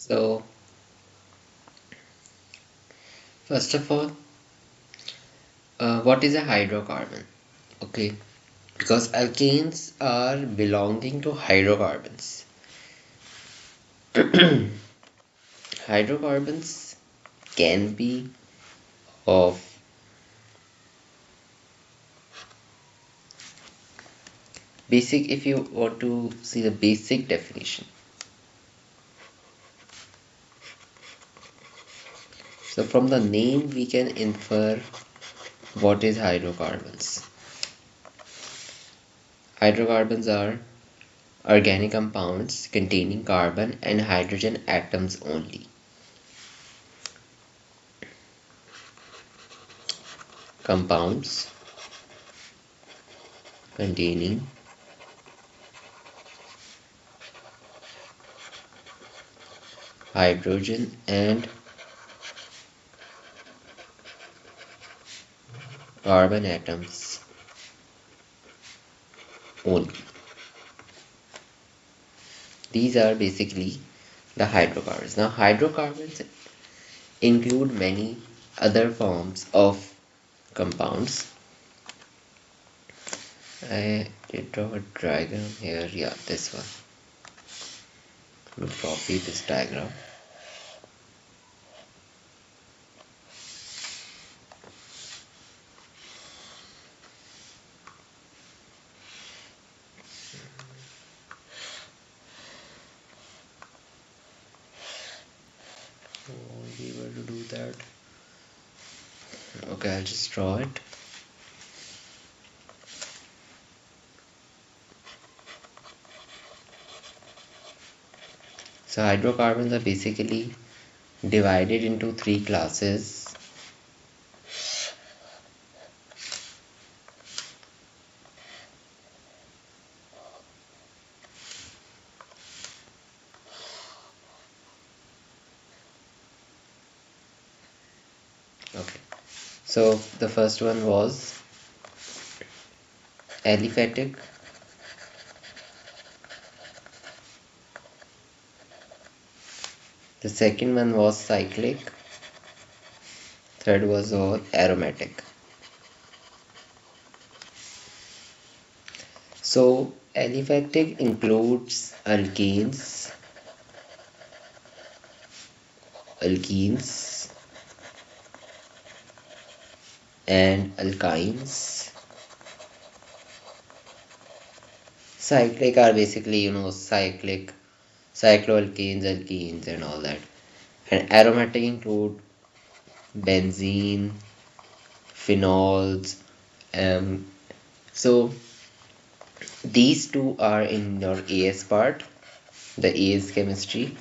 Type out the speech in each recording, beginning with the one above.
So first of all, what is a hydrocarbon? Okay, because alkanes are belonging to hydrocarbons. Hydrocarbons can be of basic, if you want to see the basic definition. So from the name we can infer what is hydrocarbons. Hydrocarbons are organic compounds containing carbon and hydrogen atoms only. Compounds containing hydrogen and carbon atoms only. These are basically the hydrocarbons. Now, hydrocarbons include many other forms of compounds. I did draw a diagram here. Yeah, this one. We'll copy this diagram. Won't be able to do that. Okay, I'll just draw it. So hydrocarbons are basically divided into three classes. Okay, so the first one was aliphatic, the second one was cyclic, third was all aromatic. So aliphatic includes alkenes and alkynes. Cyclic are basically, cycloalkanes, alkenes and all that. And aromatic include benzene, phenols. So these two are in your AS part, the AS chemistry.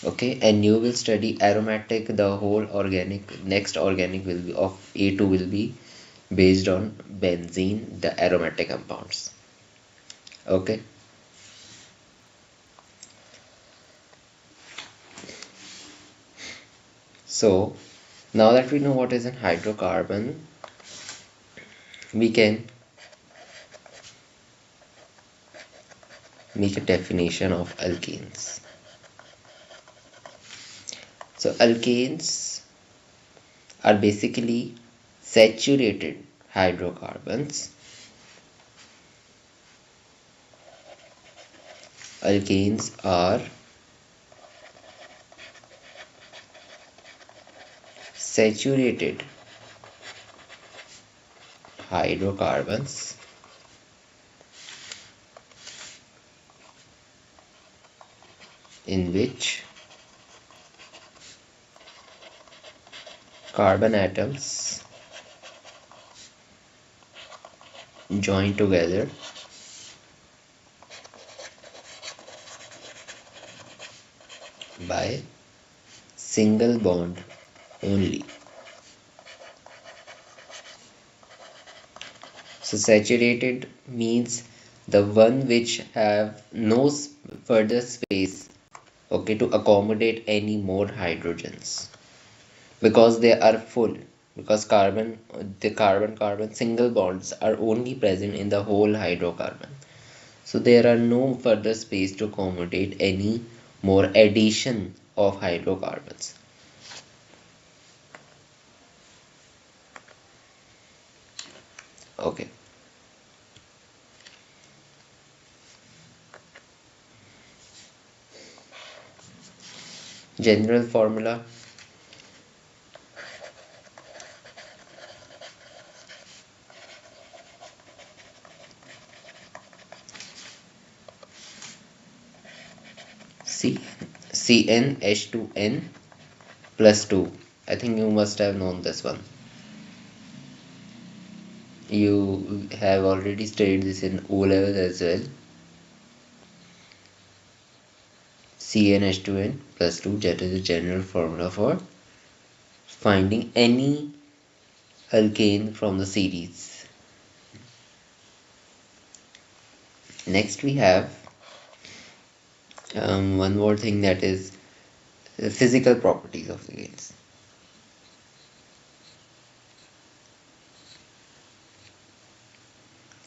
Okay, and you will study aromatic, the whole organic, next organic will be of A2 will be based on benzene, the aromatic compounds. Okay, so now that we know what is an hydrocarbon, we can make a definition of alkanes. So alkanes are basically saturated hydrocarbons. Alkanes are saturated hydrocarbons in which carbon atoms join together by single bond only. So saturated means the one which have no further space, okay, to accommodate any more hydrogens, because they are full, because the carbon single bonds are only present in the whole hydrocarbon, so there are no further space to accommodate any more addition of hydrocarbons. Okay. General formula. C CnH2n plus 2. I think you must have known this one. You have already studied this in O level as well. CnH2n plus 2, that is the general formula for finding any alkane from the series. Next we have one more thing, that is the physical properties of alkanes.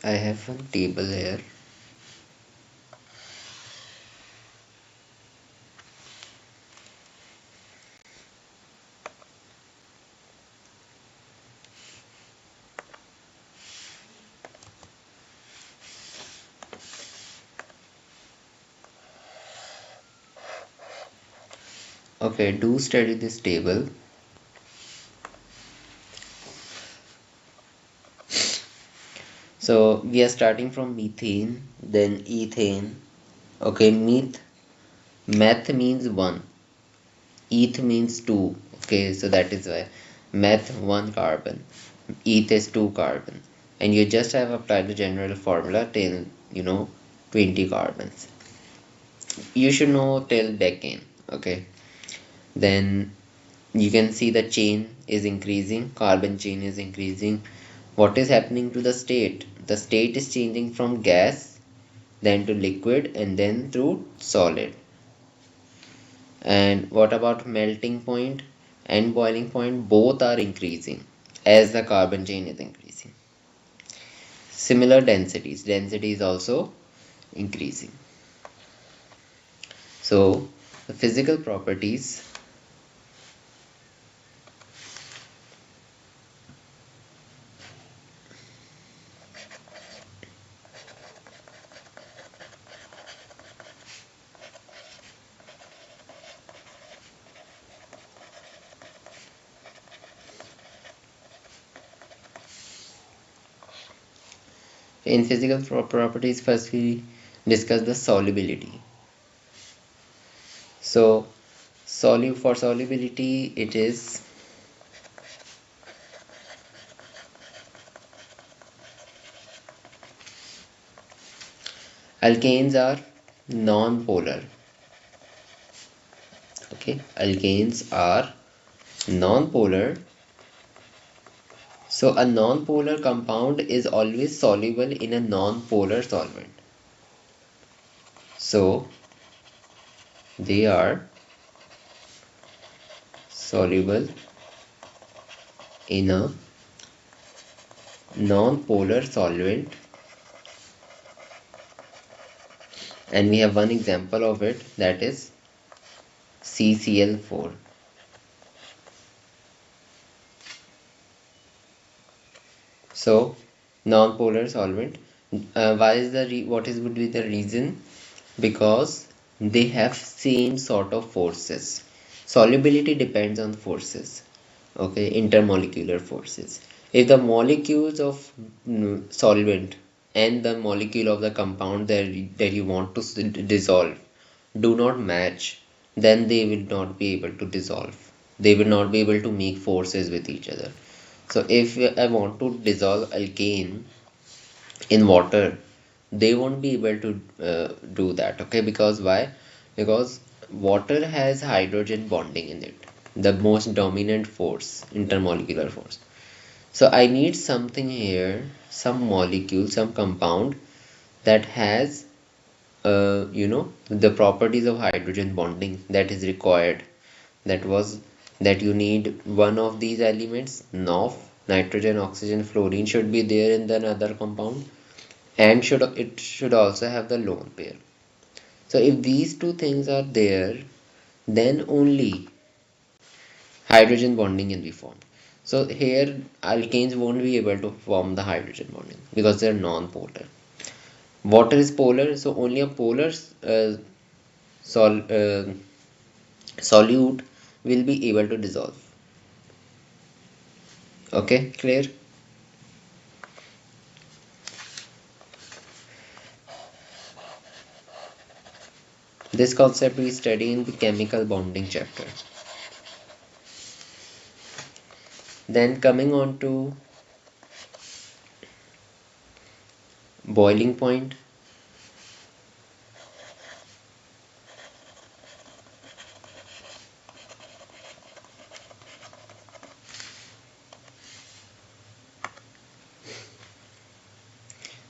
I have one table here. Okay, do study this table. So we are starting from methane, then ethane. Okay, meth means 1, eth means 2. Okay, so that is why meth 1 carbon, eth is 2 carbon, and you just have applied the general formula till 20 carbons. You should know till decane. Okay, then you can see the chain is increasing, carbon chain is increasing. What is happening to the state? The state is changing from gas, then to liquid, and then to solid. And what about melting point and boiling point? Both are increasing as the carbon chain is increasing. Similar density is also increasing. So the physical properties. In physical properties, first we discuss the solubility. So for solubility, it is alkanes are non-polar. Okay, alkanes are non-polar. So a non-polar compound is always soluble in a non-polar solvent. So they are soluble in a non-polar solvent, and we have one example of it, that is CCl4. So non-polar solvent. Why is what is would be the reason? Because they have same sort of forces. Solubility depends on forces. Okay, intermolecular forces. If the molecules of solvent and the molecule of the compound that you want to dissolve do not match, then they will not be able to dissolve. They will not be able to make forces with each other. So if I want to dissolve alkane in water, they won't be able to do that. Okay, because why? Because water has hydrogen bonding in it, the most dominant force, intermolecular force. So I need something here, some molecule, some compound that has the properties of hydrogen bonding that is required. That you need one of these elements, NOF, nitrogen, oxygen, fluorine, should be there in the other compound, and it should also have the lone pair. So if these two things are there, then only hydrogen bonding can be formed. So here alkanes won't be able to form the hydrogen bonding because they're non-polar. Water is polar, so only a polar sol solute will be able to dissolve. Okay, clear? This concept we study in the chemical bonding chapter. Then coming on to boiling point.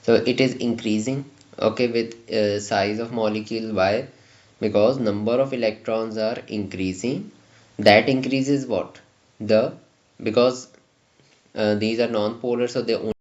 So it is increasing, okay, with size of molecule. Why? Because number of electrons are increasing. That increases what? The because these are non-polar, so they